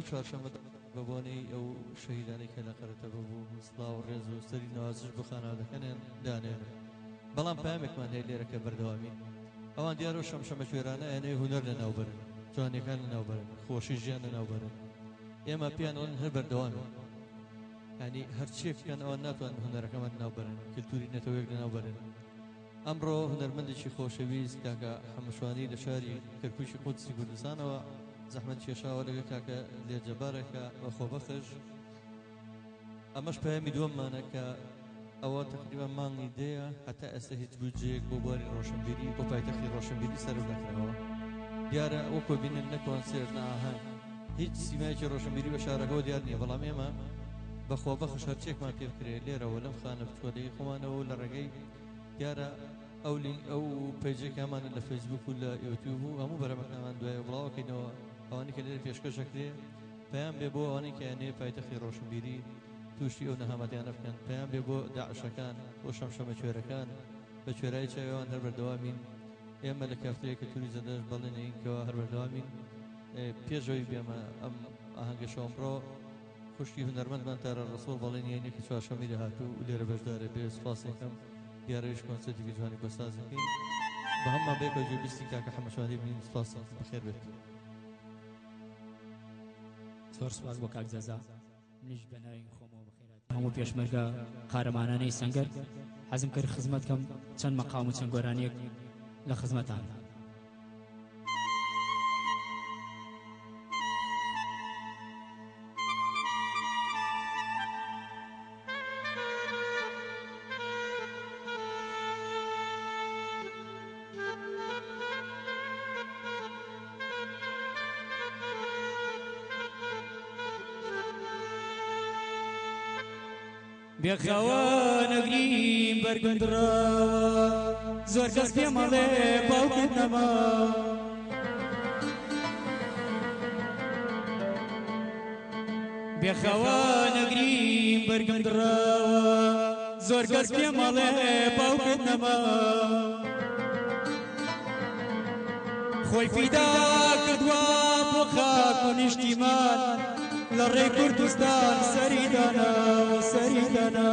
چوارشەممە بەبوونەی ئەو شەهیدانی کە لە قەرەتەوە بوو سڵاو و ڕێز و سەری نوازش بۆ خانەوادەکانیان دانێنن بەڵام پامێکمان هەیە لێرە کە بەردەوامی ئەوان دیارە و شەمشەمە کوێرانە ئەنێ هونەر لە ناوبەرن جوانەکان لە ناوبەرن خۆشی ژیان لە ناوبەرن ئێمە پیانەوەن هەر بەردەوامی ینی هەرچێک بکەن ئەوان ناتوانن هونەرەکەمان ناوبەرن کلتوری نەتەوەیەک لە ناوبەرن ئەمڕۆ هونەرمەندێکی خۆشەویست کاکە حەمەشوانی لە شاری کەرکووکی قودسی کوردستانەوە زەحمەت کێشاوە لەگە کاکە لێجەبارێکە بەخۆبەخش ئەمەش پەیامی دووەممانە کە ئەوە تقریبا مانگی دەیە هەتا ئێستا هیچ بودجەیەک بۆ بواری ڕۆشنبیری بۆ پایتەختی ڕۆشنبیری سەرۆ نەکراوە دیارە ئەوە بینن نە کۆنسێرت نە ئاهەنگ هیچ سیمایەکی ڕۆشنبیری بە شارەکەەوە دیار نییە بەڵام ئێمە بەخۆبەخش هەرچێکمان پێ بکرێت لێرەوە لەم خانە بچۆلەی خۆمانەوە لە ڕێگەی دیارە ئەو پێیجێکمانە لە فەیسبوک و لە یوتیوب و هەموو بەرەمەکانمان دوایە بڵاوەکەینەوە ئەوانی کە لێرە پێشکەشەکرێ پەیام بێ بۆ ئەوانەی کە یانێ پایتەختی ڕۆشنبیری تووشی ئەو نەهامەتیانە بکەن پەیام بێ بۆ داعشەکان بۆ شەمشەمە کوێرەکان بە کوێرای چاویان هەر بەردەوامین ئێمە لە کافتەیەکە تووری زەدەش بەڵێنەوە هەر بەردەوامین پێشەوەی بێمە ئەم ئاهەنگە شۆمڕۆ خوشکی هونەرمەندمان تارە ڕسوڵ بەڵێن یەنێکی چوارشەممی داهاتوو و لێرە بەشدارە بێ سوپاسێکم دیارەویش کۆنسێرتێکی جوانی بۆ سازەکەین بە هەممان بێکە جێبیستی کاکە حەمەشوانی بینین سوپاس بەخێر بێت زۆر سوپاس بۆ کاک جەزا منیش بە ناوی خۆمەوە بەخێرات هەموو پێشمەرگە قارەمانانەی سەنگەر حەزم کرد خزمەت کەم چەند مەقام و چەند گۆرانیەک لە خزمەتان بێخەوە نەگریم بەرگندڕەوە زۆر کەس پێ مەڵێ باوکت نەما بێخەوە نەگریم بەرگندڕەوە زۆر کەس پێ مەڵێ باوکت نەما خۆی فیدا کردووە بۆ خاک و نیشتیمان لە ڕێی کوردستان سەریدانە سەریدانە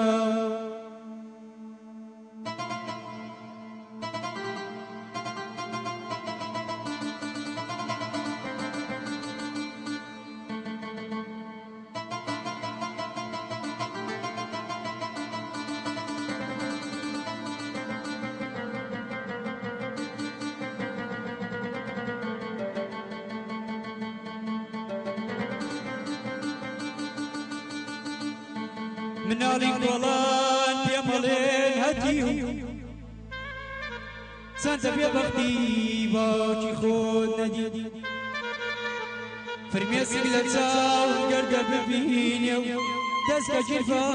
مناڵی گۆڵان پێمەڵێن هەتیو چەندە بێبەختی باوکی خۆت نەدی فرمێسک لە چاو گەردە ببینێ و دەست بە گیرفا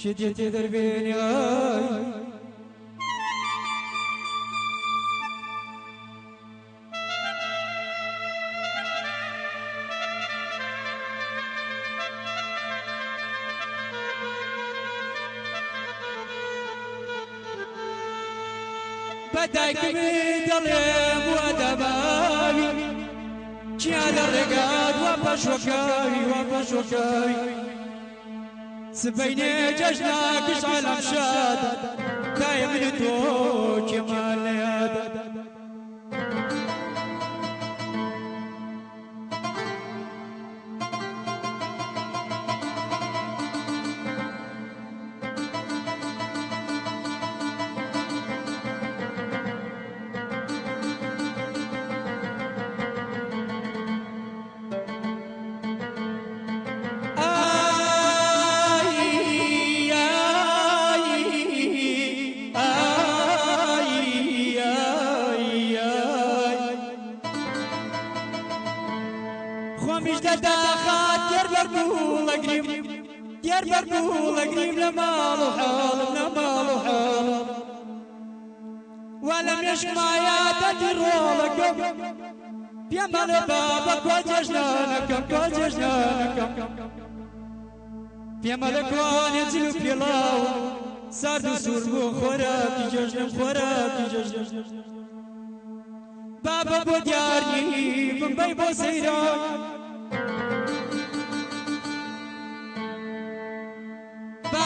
شێتێ تێ دەربێنێ بەدایکمی دەڵێم وە دەباوی چیا لە ڕێگات وە پەشۆکاوی وە پەشۆکاوی سبەینێ جەژناکش عەلەم شاد تایە من و تۆ کێمان لە یادە دیار بەربوو لەگریم لە ماڵ و حاڵم لە ماڵ و حاڵم وا لە مێشمایەتی ڕۆڵەکەم پێمەڵێ بابە کۆ جێژنانەکەم کۆ جێژنانەکەم پێمەڵێ کوانێ جل و پێڵاو سارد و سوور بوو خۆراکی جێژنم خۆراکی جێژنم بابە بۆ دیار نی بمبەی بۆ سەیران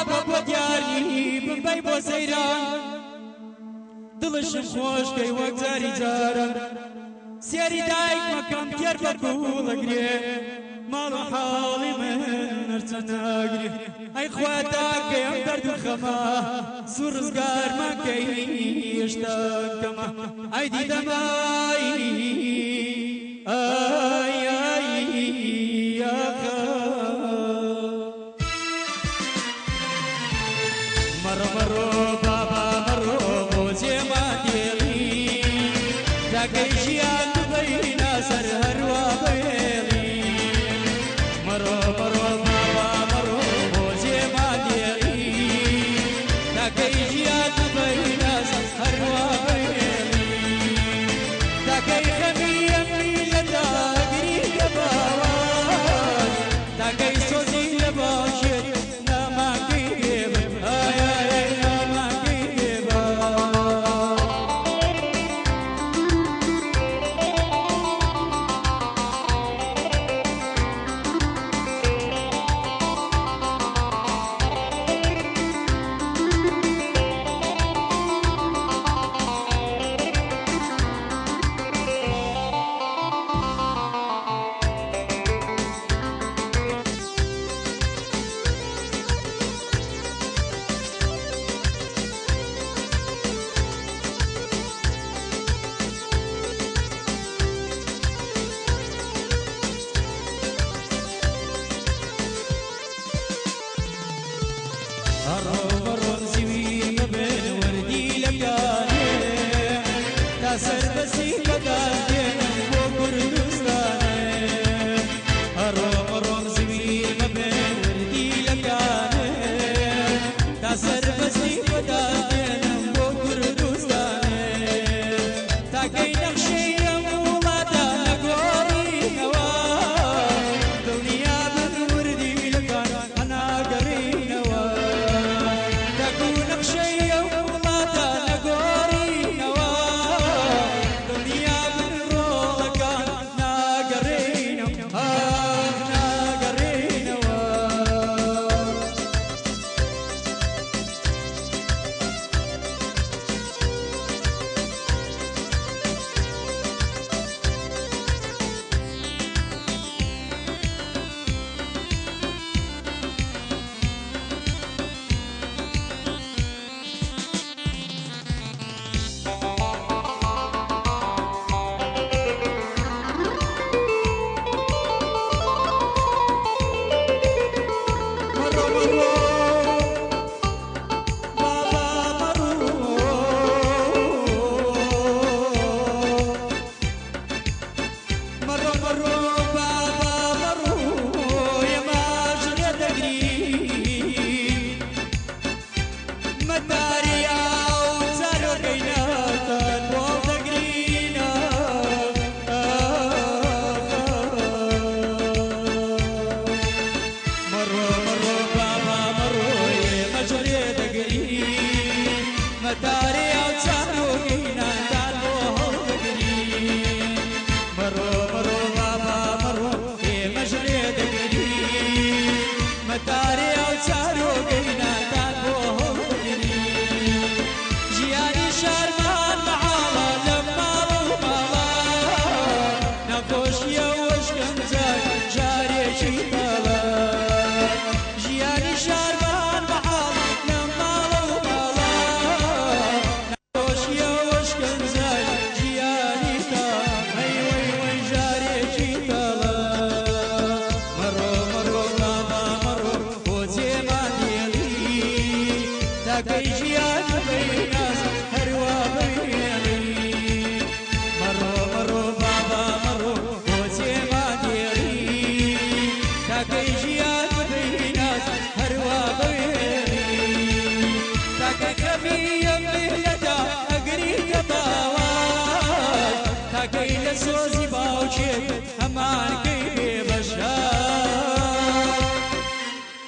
بابە بۆ دیاری بمبەی بۆ سەیران دڵشم خۆشکەی وەک جاری جارم سێری دایک مەکەم تێر بە کوڵەگرێ ماڵ و حاڵی من هەرچە ناگرێ ئەی خوا تاکەم دەرد و خەما زوو ڕزگارمەکەی هێشتا کەمە ئەی دیدەمای ئای ئاخا مەڕۆ مەڕۆ بابا مەڕۆ بۆ جێما دێڵی تاکەی ژیان ببەینە سەر هەروە بێڵی مەڕۆ مەڕۆ بابا مەڕۆ بۆ جێما دێڵی تاکەی ژیان ببەینە سەر هەروە بێڵی تاکەی خەمی ئەمی لە داگری لە باوان تاکەی سۆزی لە باشێت ناماکەی دێبم ئای ئای ناماکەی دێبم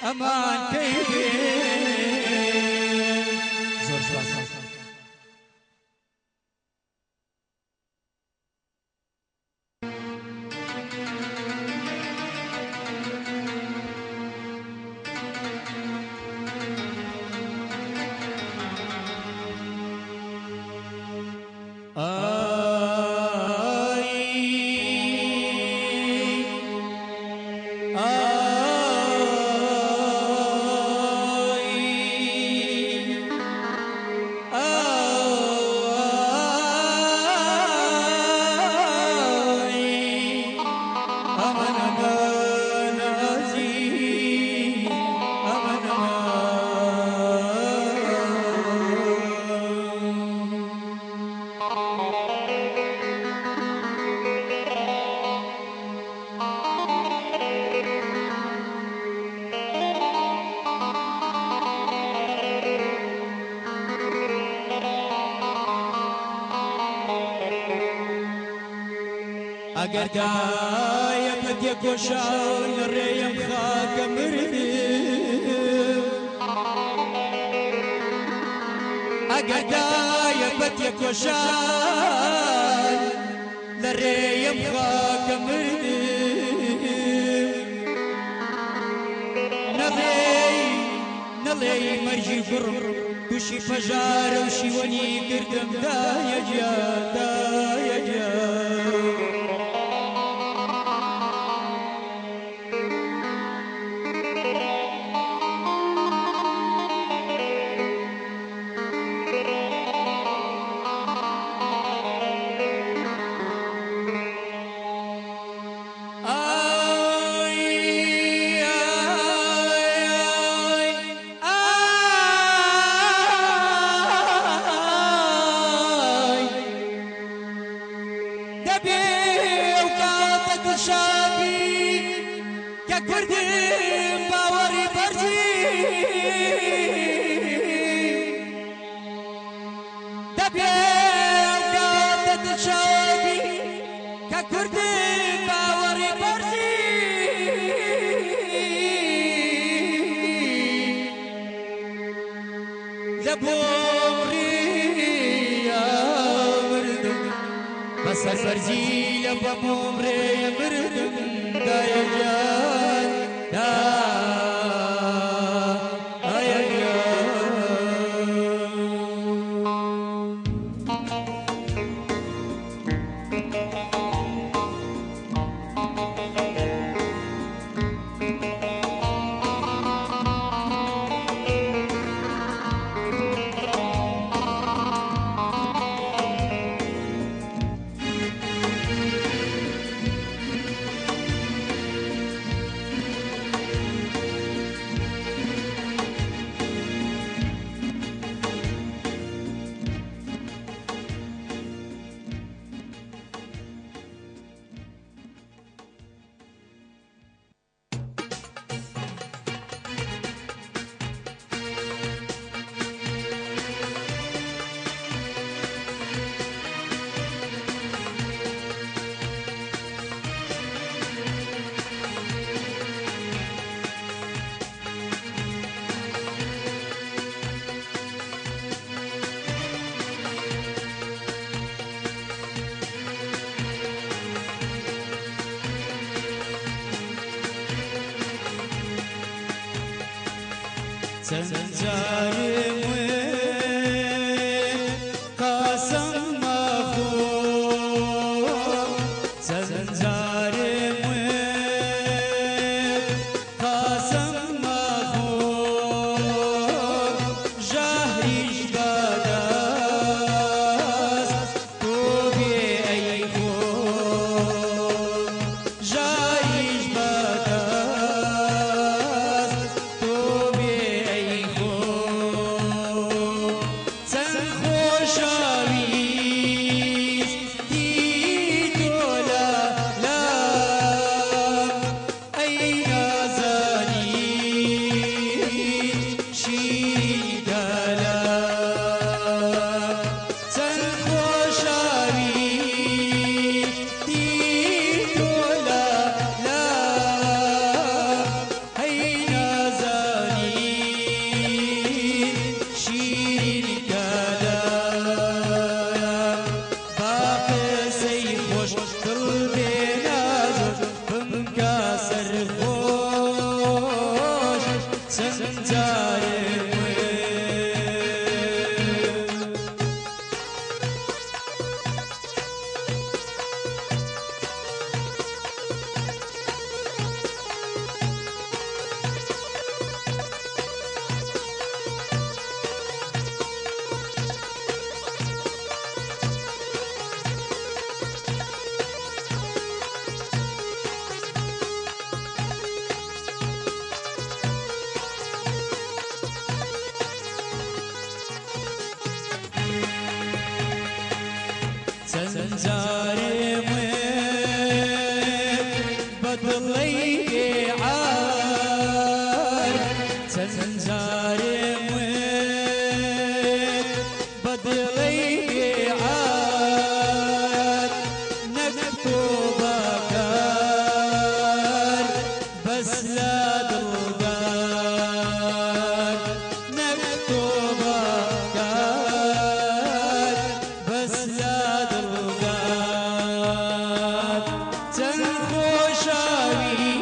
ئەمان کەی بێ زۆر سپاس. ئەگەر دایە بە تێکۆشان لە ڕێیم خاکە مردم ئەگەر دایە بە تێکۆشان لە ڕێیم خاکە مردم نەڵێی مەرجی گوڕم تووشی پەژارە و شیوەنی کردم دایە گیان دایە گیان سەرفەرزی لە بەمۆم ڕێیە مردم دایە گیان دایە گیان سنجارم قاسم مخور سنجارم قاسم مخور جهريش بداس توبي أي خور جهريش بداس توبي بس لا دڵدار نەکتۆبە کار بس لا دڵدار چەند خۆشاوی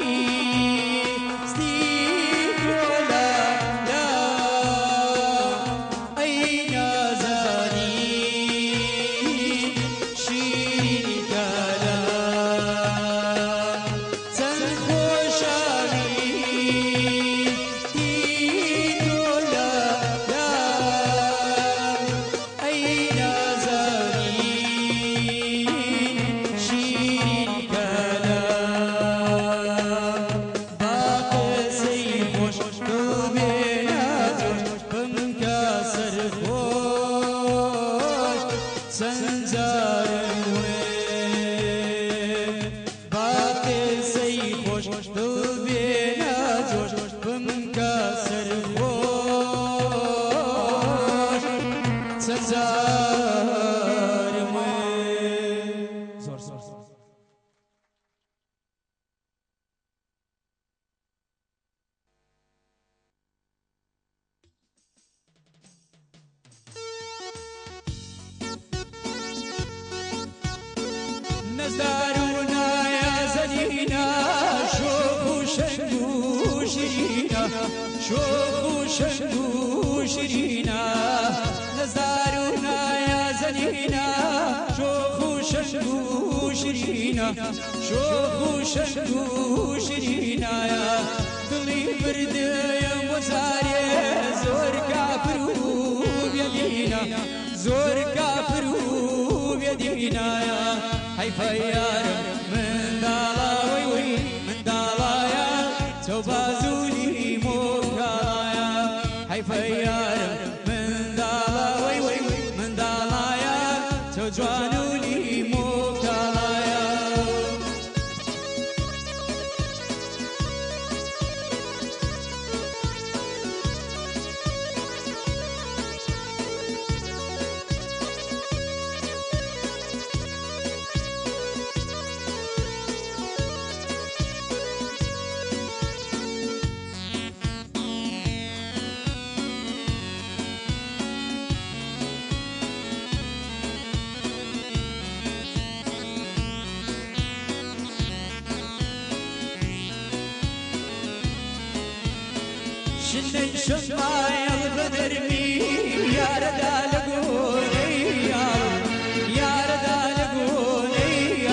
نزدارونا يا زنينا شوخ وشنقو شرينا شوخ وشنقو شرينا نزدارونا يا زنينا شوخ وشنقو شرينا شوخ وشنقو شرينا يا ضلي برد يا مزاري زور كافر وبيدينا زور كافر وبيدينا يا حيفا يا رب من دالا وي وي من دالا يا توبازولي موكالا يا حيفا يا رب من دالا وي وي من دالا يا توجوانولي موكالا يا شنن شمايل بنرمي يا ردا لقوني يا ردا لقوني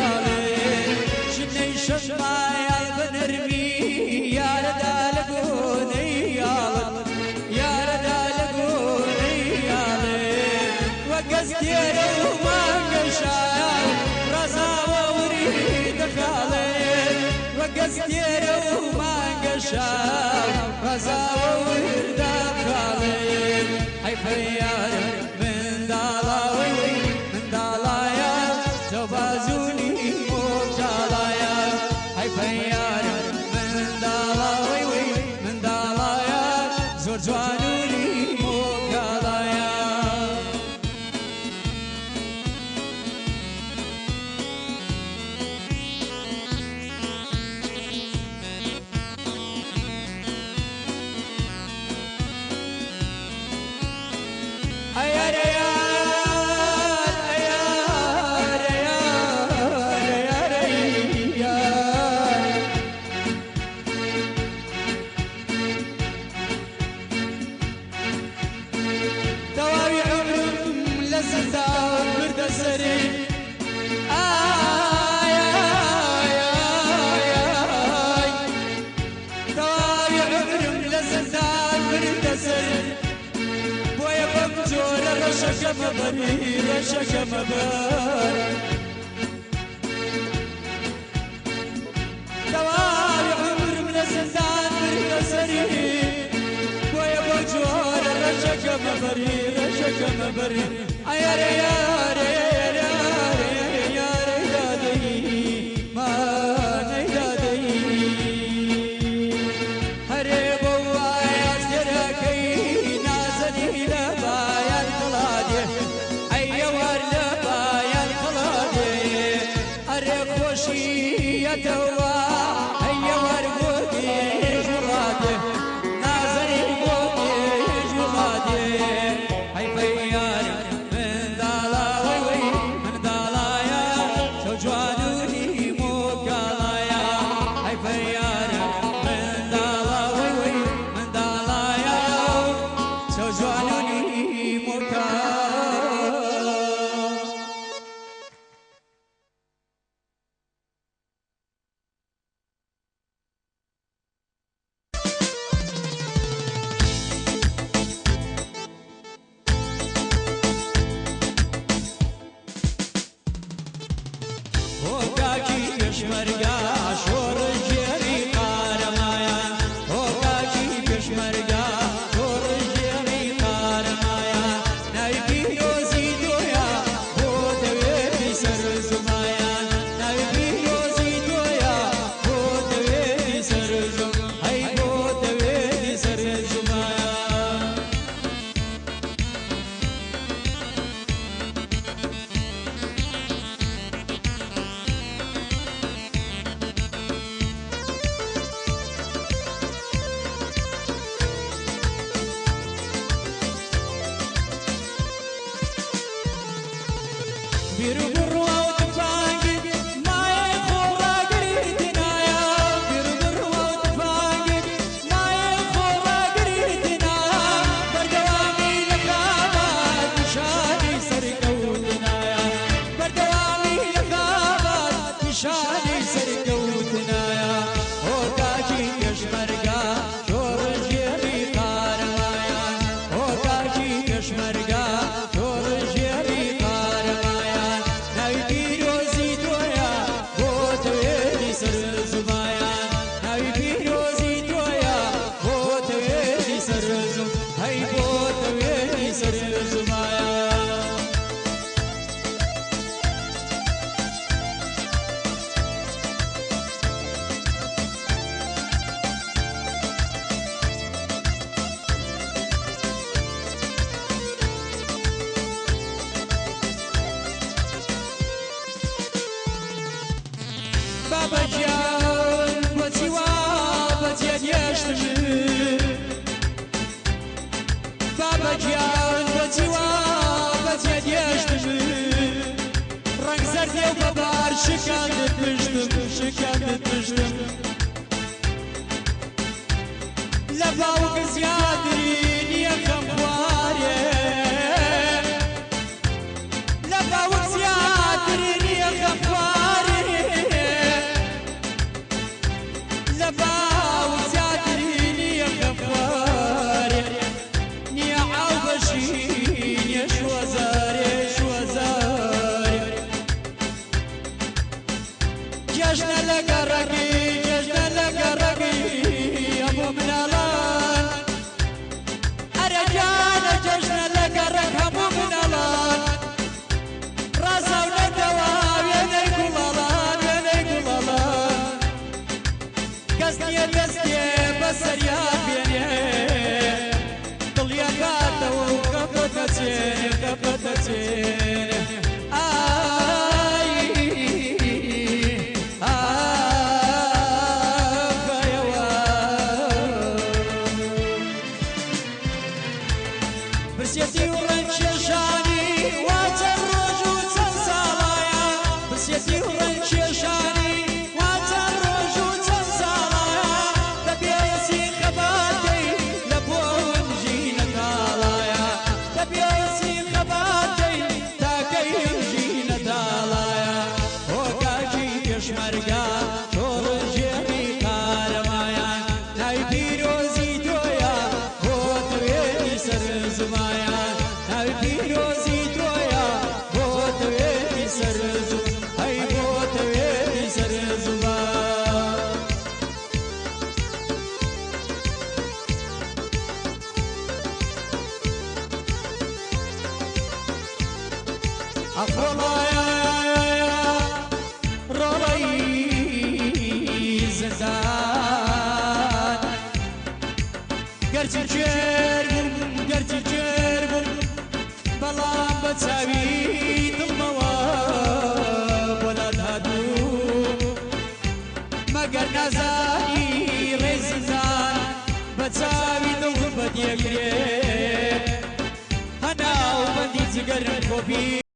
شنن شمايل بنرمي يا ردا لقوني يا ردا لقوني وقستير وما قشايا رزا ووريد خالي وقستير وما قشايا رزا وورد خالي حيفا يا رب من دالا وي وي من دالا يا توبازولي موكالا يا حيفا يا رب من دالا وي وي من دالا يا زور جوانولي موكالا يا دواوي عمرهم لزتا وبرد سري دواوي عمرهم لزتا وبرد سري بويا بمجور رشك مبري رشك مبر دواوي عمرهم لزتا وبرد سري بويا بمجور رشك مبري رشك مبري ياري ياري ياري ياري دادي ما نيدادي هري بوايا سركي نازني لبايا الخلادي اي ور لبايا الخلادي هري خوشي يا توا اي ور بودي